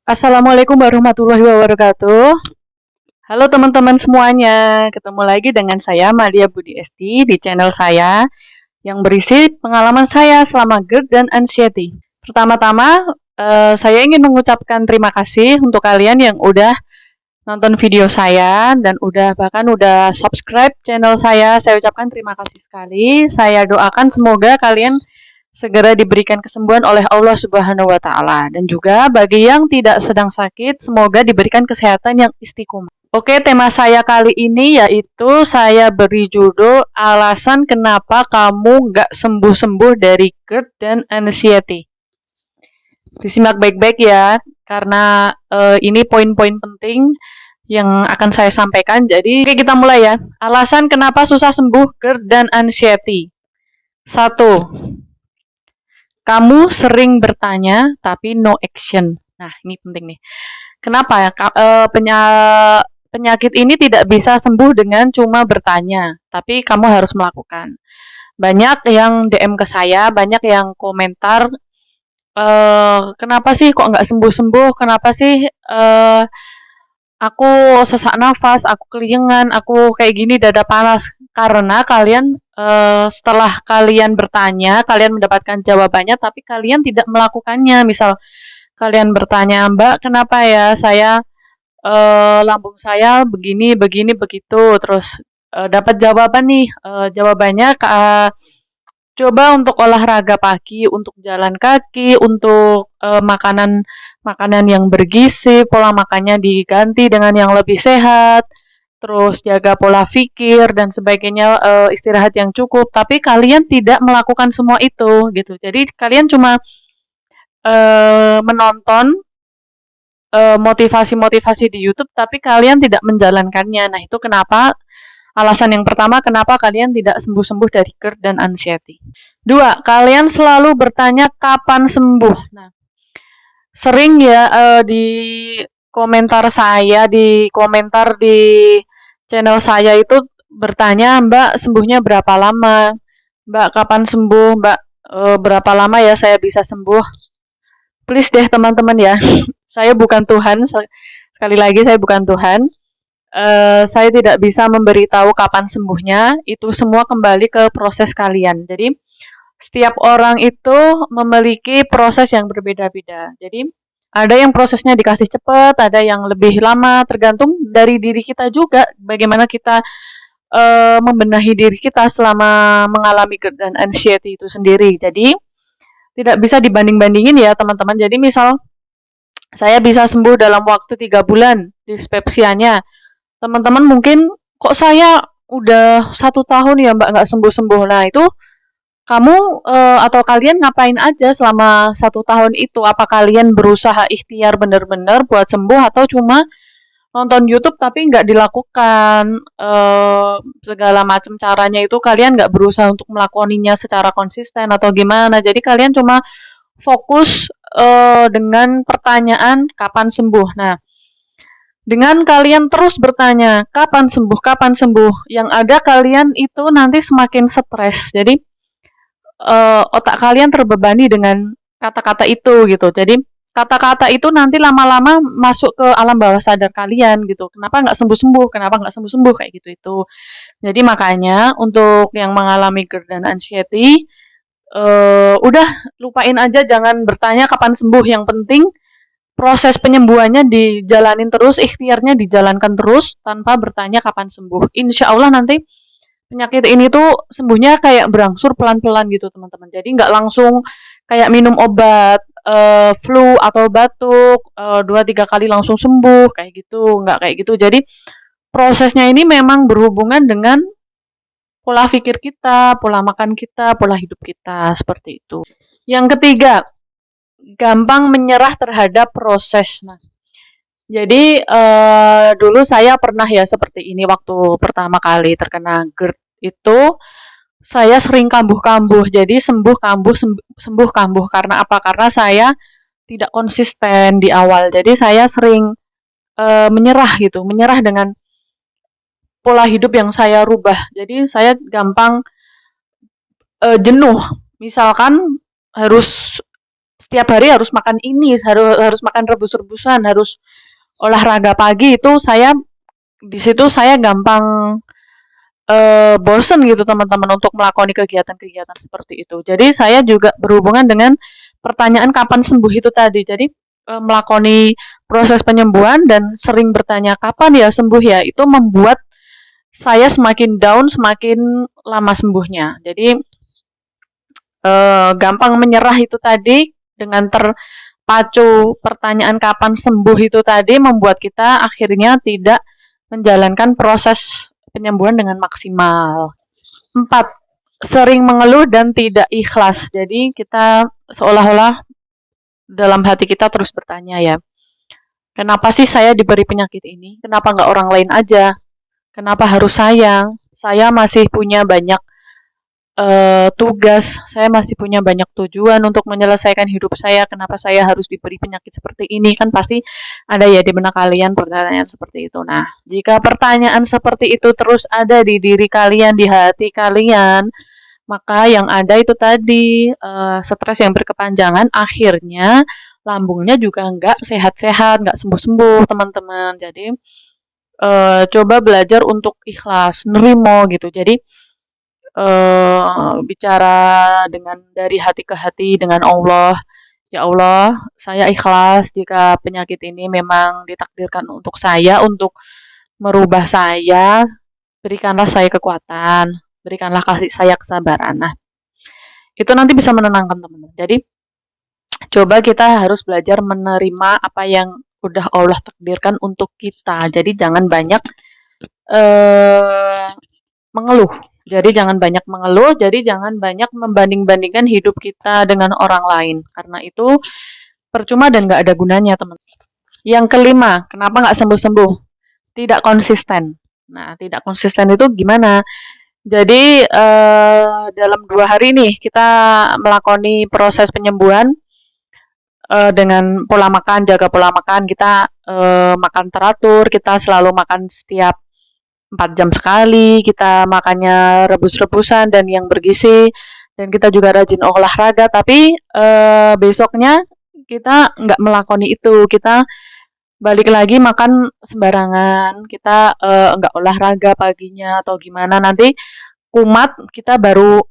Assalamualaikum warahmatullahi wabarakatuh. Halo teman-teman semuanya, ketemu lagi dengan saya Madia Budi Esti di channel saya yang berisi pengalaman saya selama GERD dan anxiety. Pertama-tama, saya ingin mengucapkan terima kasih untuk kalian yang udah nonton video saya dan bahkan udah subscribe channel saya. Saya ucapkan terima kasih sekali. Saya doakan semoga kalian segera diberikan kesembuhan oleh Allah Subhanahu wa taala dan juga bagi yang tidak sedang sakit semoga diberikan kesehatan yang istiqomah. Oke, tema saya kali ini yaitu saya beri judul alasan kenapa kamu nggak sembuh-sembuh dari GERD dan anxiety. Disimak baik-baik ya, karena ini poin-poin penting yang akan saya sampaikan. Jadi, oke, kita mulai ya. Alasan kenapa susah sembuh GERD dan anxiety. 1. Kamu sering bertanya tapi no action. Nah, ini penting nih. Kenapa ya? Penyakit ini tidak bisa sembuh dengan cuma bertanya, tapi kamu harus melakukan. Banyak yang DM ke saya, banyak yang komentar, kenapa sih kok nggak sembuh-sembuh? Kenapa sih aku sesak nafas, aku keliengan, aku kayak gini dada panas? Karena kalian setelah kalian bertanya, kalian mendapatkan jawabannya, tapi kalian tidak melakukannya. Misal kalian bertanya, Mbak, kenapa ya saya lambung saya begini, begini, begitu. Terus dapat jawaban nih, jawabannya coba untuk olahraga pagi, untuk jalan kaki, untuk makanan makanan yang bergizi, pola makannya diganti dengan yang lebih sehat, terus jaga pola pikir dan sebagainya, istirahat yang cukup. Tapi kalian tidak melakukan semua itu gitu. Jadi kalian cuma menonton motivasi-motivasi di YouTube, tapi kalian tidak menjalankannya. Nah, itu kenapa alasan yang pertama kenapa kalian tidak sembuh-sembuh dari GERD dan anxiety. 2, kalian selalu bertanya kapan sembuh. Nah, sering ya di komentar saya, di komentar di channel saya itu bertanya, Mbak sembuhnya berapa lama? Mbak kapan sembuh? Mbak berapa lama ya saya bisa sembuh? Please deh teman-teman ya, saya bukan Tuhan. Sekali lagi saya bukan Tuhan. Saya tidak bisa memberitahu kapan sembuhnya. Itu semua kembali ke proses kalian. Jadi setiap orang itu memiliki proses yang berbeda-beda. Jadi ada yang prosesnya dikasih cepat, ada yang lebih lama, tergantung dari diri kita juga. Bagaimana kita membenahi diri kita selama mengalami GERD dan anxiety itu sendiri. Jadi tidak bisa dibanding-bandingin ya teman-teman. Jadi misal saya bisa sembuh dalam waktu 3 bulan dispepsianya. Teman-teman mungkin kok saya udah 1 tahun ya Mbak nggak sembuh-sembuh. Nah itu kamu atau kalian ngapain aja selama 1 tahun itu? Apa kalian berusaha ikhtiar bener-bener buat sembuh atau cuma nonton YouTube tapi nggak dilakukan segala macam caranya itu kalian nggak berusaha untuk melakoninya secara konsisten atau gimana? Jadi kalian cuma fokus dengan pertanyaan kapan sembuh. Nah, dengan kalian terus bertanya kapan sembuh, yang ada kalian itu nanti semakin stres. Jadi otak kalian terbebani dengan kata-kata itu gitu. Jadi kata-kata itu nanti lama-lama masuk ke alam bawah sadar kalian gitu. Kenapa nggak sembuh-sembuh? Kenapa nggak sembuh-sembuh kayak gitu itu. Jadi makanya untuk yang mengalami GERD dan anxiety, udah lupain aja, jangan bertanya kapan sembuh. Yang penting proses penyembuhannya dijalanin terus, ikhtiarnya dijalankan terus tanpa bertanya kapan sembuh. Insya Allah nanti penyakit ini tuh sembuhnya kayak berangsur pelan-pelan gitu teman-teman. Jadi nggak langsung kayak minum obat flu atau batuk 2-3 kali langsung sembuh kayak gitu, nggak kayak gitu. Jadi prosesnya ini memang berhubungan dengan pola pikir kita, pola makan kita, pola hidup kita seperti itu. Yang ketiga, gampang menyerah terhadap proses. Nah, jadi dulu saya pernah ya seperti ini waktu pertama kali terkena GERD itu saya sering kambuh-kambuh. Jadi sembuh kambuh sembuh kambuh karena apa? Karena saya tidak konsisten di awal. Jadi saya sering menyerah gitu, menyerah dengan pola hidup yang saya rubah. Jadi saya gampang jenuh. Misalkan harus setiap hari harus makan ini, harus makan rebus-rebusan, harus olahraga pagi, itu di situ saya gampang bosen gitu teman-teman untuk melakoni kegiatan-kegiatan seperti itu. Jadi saya juga berhubungan dengan pertanyaan kapan sembuh itu tadi. Jadi melakoni proses penyembuhan dan sering bertanya kapan ya sembuh ya, itu membuat saya semakin down semakin lama sembuhnya. Jadi gampang menyerah itu tadi, dengan terpacu pertanyaan kapan sembuh itu tadi membuat kita akhirnya tidak menjalankan proses penyembuhan dengan maksimal. 4. Sering mengeluh dan tidak ikhlas. Jadi kita seolah-olah dalam hati kita terus bertanya ya, kenapa sih saya diberi penyakit ini? Kenapa nggak orang lain aja? Kenapa harus saya? Saya masih punya banyak tugas, saya masih punya banyak tujuan untuk menyelesaikan hidup saya. Kenapa saya harus diberi penyakit seperti ini? Kan pasti ada ya di benak kalian pertanyaan seperti itu. Nah, jika pertanyaan seperti itu terus ada di diri kalian, di hati kalian, maka yang ada itu tadi stres yang berkepanjangan, akhirnya lambungnya juga nggak sehat-sehat, nggak sembuh-sembuh teman-teman. Jadi coba belajar untuk ikhlas, nerimo gitu. Jadi bicara dengan dari hati ke hati dengan Allah. Ya Allah, saya ikhlas jika penyakit ini memang ditakdirkan untuk saya, untuk merubah saya. Berikanlah saya kekuatan, berikanlah kasih saya kesabaran. Nah, itu nanti bisa menenangkan teman-teman. Jadi, coba kita harus belajar menerima apa yang udah Allah takdirkan untuk kita. Jadi, jangan banyak mengeluh. Jadi jangan banyak mengeluh, jadi jangan banyak membanding-bandingkan hidup kita dengan orang lain. Karena itu percuma dan nggak ada gunanya, teman. Yang kelima, kenapa nggak sembuh-sembuh? Tidak konsisten. Nah, tidak konsisten itu gimana? Jadi dalam 2 hari nih kita melakoni proses penyembuhan dengan pola makan, jaga pola makan. Kita makan teratur, kita selalu makan setiap 4 jam sekali, kita makannya rebus-rebusan dan yang bergizi, dan kita juga rajin olahraga, tapi besoknya kita nggak melakoni itu, kita balik lagi makan sembarangan, kita nggak olahraga paginya atau gimana, nanti kumat, kita baru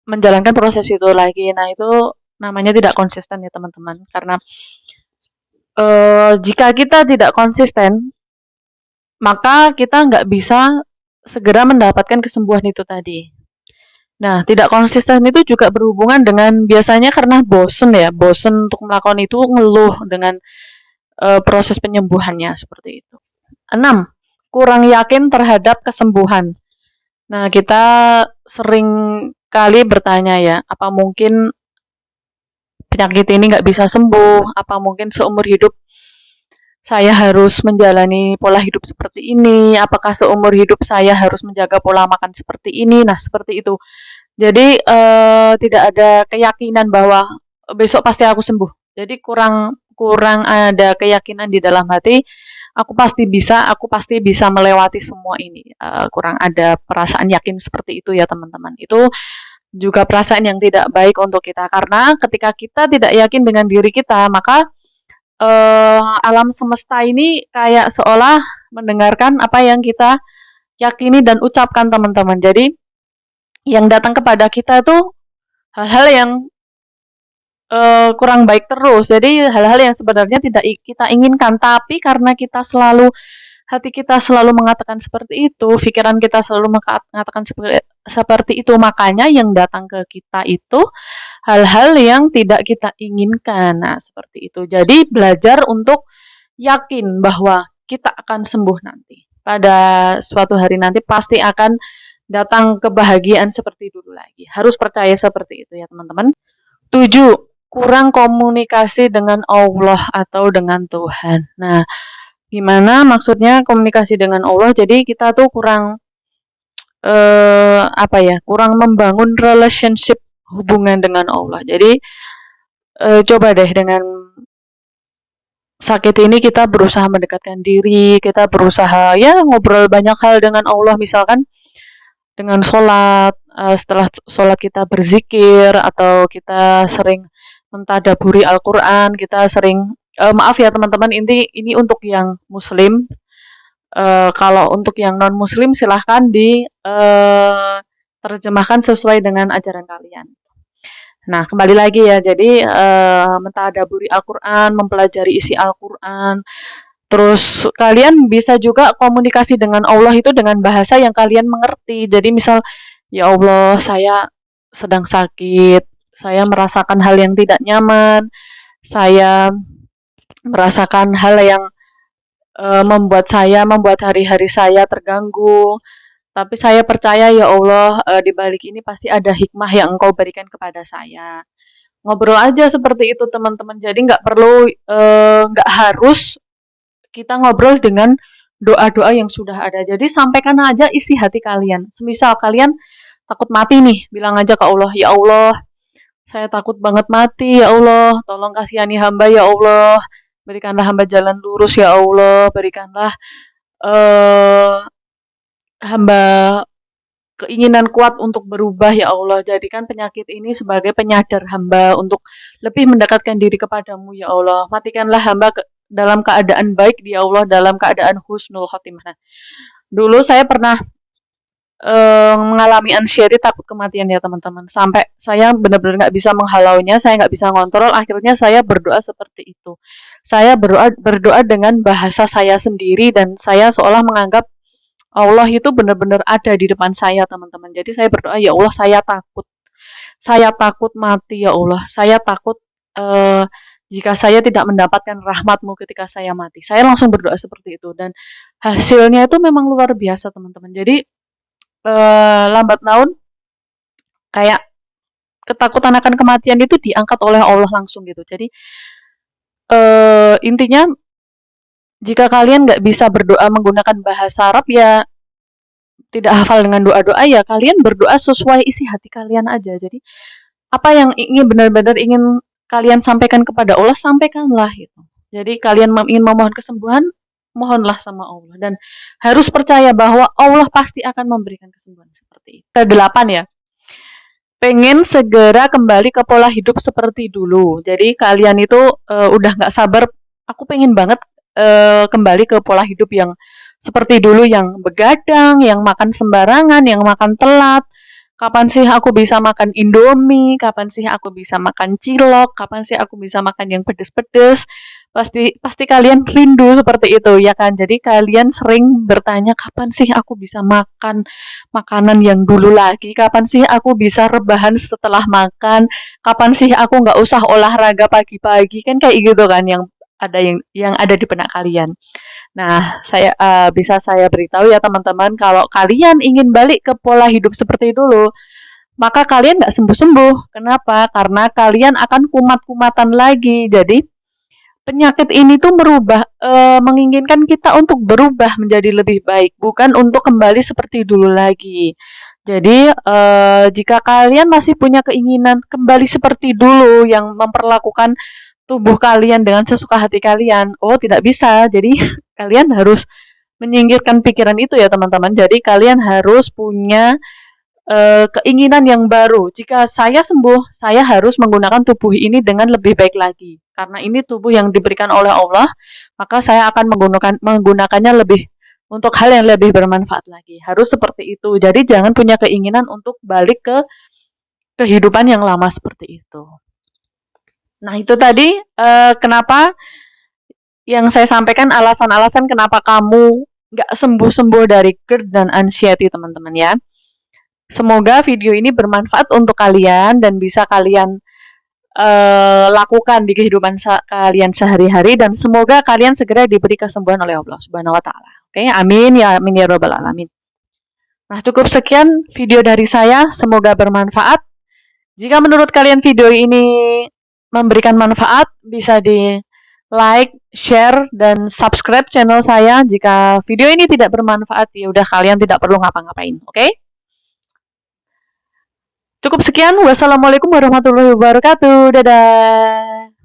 menjalankan proses itu lagi. Nah, itu namanya tidak konsisten ya teman-teman, karena jika kita tidak konsisten, maka kita nggak bisa segera mendapatkan kesembuhan itu tadi. Nah, tidak konsisten itu juga berhubungan dengan biasanya karena bosen ya, bosen untuk melakukan itu, ngeluh dengan proses penyembuhannya seperti itu. 6. Kurang yakin terhadap kesembuhan. Nah, kita sering kali bertanya ya, apa mungkin penyakit ini nggak bisa sembuh? Apa mungkin seumur hidup saya harus menjalani pola hidup seperti ini? Apakah seumur hidup saya harus menjaga pola makan seperti ini? Nah, seperti itu. Jadi tidak ada keyakinan bahwa besok pasti aku sembuh. Jadi kurang ada keyakinan di dalam hati. Aku pasti bisa melewati semua ini. Kurang ada perasaan yakin seperti itu ya teman-teman. Itu juga perasaan yang tidak baik untuk kita, karena ketika kita tidak yakin dengan diri kita, maka alam semesta ini kayak seolah mendengarkan apa yang kita yakini dan ucapkan teman-teman. Jadi yang datang kepada kita itu hal-hal yang kurang baik terus. Jadi hal-hal yang sebenarnya tidak kita inginkan, tapi karena hati kita selalu mengatakan seperti itu, pikiran kita selalu mengatakan seperti itu, makanya yang datang ke kita itu hal-hal yang tidak kita inginkan. Nah, seperti itu. Jadi belajar untuk yakin bahwa kita akan sembuh nanti. Pada suatu hari nanti pasti akan datang kebahagiaan seperti dulu lagi. Harus percaya seperti itu ya teman-teman. 7. Kurang komunikasi dengan Allah atau dengan Tuhan. Nah, gimana maksudnya komunikasi dengan Allah? Jadi kita tuh kurang kurang membangun relationship, hubungan dengan Allah. Jadi coba deh dengan sakit ini kita berusaha mendekatkan diri, kita berusaha ya ngobrol banyak hal dengan Allah, misalkan dengan sholat, setelah sholat kita berzikir, atau kita sering mentadaburi Al-Quran, kita sering maaf ya teman-teman, ini untuk yang Muslim. Kalau untuk yang non Muslim silahkan di terjemahkan sesuai dengan ajaran kalian. Nah, kembali lagi ya, jadi mentadaburi Al-Quran, mempelajari isi Al-Quran, terus kalian bisa juga komunikasi dengan Allah itu dengan bahasa yang kalian mengerti. Jadi misal, ya Allah, saya sedang sakit, saya merasakan hal yang tidak nyaman, saya merasakan hal yang membuat hari-hari saya terganggu. Tapi saya percaya ya Allah, di balik ini pasti ada hikmah yang Engkau berikan kepada saya. Ngobrol aja seperti itu teman-teman. Jadi nggak harus kita ngobrol dengan doa-doa yang sudah ada. Jadi sampaikan aja isi hati kalian. Semisal kalian takut mati nih, bilang aja ke Allah, ya Allah, saya takut banget mati, ya Allah, tolong kasihani hamba ya Allah, berikanlah hamba jalan lurus ya Allah, berikanlah hamba keinginan kuat untuk berubah ya Allah. Jadikan penyakit ini sebagai penyadar hamba untuk lebih mendekatkan diri kepadamu ya Allah. Matikanlah hamba dalam keadaan baik ya Allah, dalam keadaan husnul khotimah. Dulu saya pernah mengalami anxiety, takut kematian ya teman-teman. Sampai saya benar-benar nggak bisa menghalaunya, saya nggak bisa ngontrol. Akhirnya saya berdoa seperti itu. Saya berdoa dengan bahasa saya sendiri dan saya seolah menganggap Allah itu benar-benar ada di depan saya, teman-teman. Jadi saya berdoa, ya Allah, saya takut mati, ya Allah. Saya takut jika saya tidak mendapatkan rahmat-Mu ketika saya mati. Saya langsung berdoa seperti itu dan hasilnya itu memang luar biasa, teman-teman. Jadi lambat laun kayak ketakutan akan kematian itu diangkat oleh Allah langsung gitu. Jadi intinya jika kalian nggak bisa berdoa menggunakan bahasa Arab ya tidak hafal dengan doa-doa ya kalian berdoa sesuai isi hati kalian aja. Jadi apa yang ingin benar-benar ingin kalian sampaikan kepada Allah sampaikanlah gitu. Jadi kalian ingin memohon kesembuhan mohonlah sama Allah dan harus percaya bahwa Allah pasti akan memberikan kesembuhan seperti itu. Kedelapan ya. Pengen segera kembali ke pola hidup seperti dulu. Jadi kalian itu udah nggak sabar. Aku pengen banget kembali ke pola hidup yang seperti dulu, yang begadang, yang makan sembarangan, yang makan telat. Kapan sih aku bisa makan Indomie? Kapan sih aku bisa makan cilok? Kapan sih aku bisa makan yang pedes-pedes? Pasti kalian rindu seperti itu ya kan. Jadi kalian sering bertanya kapan sih aku bisa makan makanan yang dulu lagi? Kapan sih aku bisa rebahan setelah makan? Kapan sih aku nggak usah olahraga pagi-pagi? Kan kayak gitu kan yang ada di benak kalian. Nah, bisa saya beritahu ya teman-teman, kalau kalian ingin balik ke pola hidup seperti dulu, maka kalian nggak sembuh-sembuh. Kenapa? Karena kalian akan kumat-kumatan lagi. Jadi penyakit ini tuh menginginkan kita untuk berubah menjadi lebih baik, bukan untuk kembali seperti dulu lagi. Jadi jika kalian masih punya keinginan kembali seperti dulu yang memperlakukan tubuh kalian dengan sesuka hati kalian, tidak bisa. Jadi kalian harus menyingkirkan pikiran itu ya teman-teman. Jadi kalian harus punya keinginan yang baru. Jika saya sembuh, saya harus menggunakan tubuh ini dengan lebih baik lagi. Karena ini tubuh yang diberikan oleh Allah, maka saya akan menggunakannya lebih untuk hal yang lebih bermanfaat lagi. Harus seperti itu. Jadi jangan punya keinginan untuk balik ke kehidupan yang lama seperti itu. Nah, itu tadi kenapa yang saya sampaikan alasan-alasan kenapa kamu nggak sembuh-sembuh dari GERD dan anxiety, teman-teman ya. Semoga video ini bermanfaat untuk kalian dan bisa kalian lakukan di kehidupan kalian sehari-hari dan semoga kalian segera diberi kesembuhan oleh Allah Subhanahu wa taala. Oke, amin ya rabbal alamin. Nah, cukup sekian video dari saya, semoga bermanfaat. Jika menurut kalian video ini memberikan manfaat, bisa di like, share, dan subscribe channel saya. Jika video ini tidak bermanfaat, ya udah kalian tidak perlu ngapa-ngapain, oke? Cukup sekian. Wassalamualaikum warahmatullahi wabarakatuh. Dadah.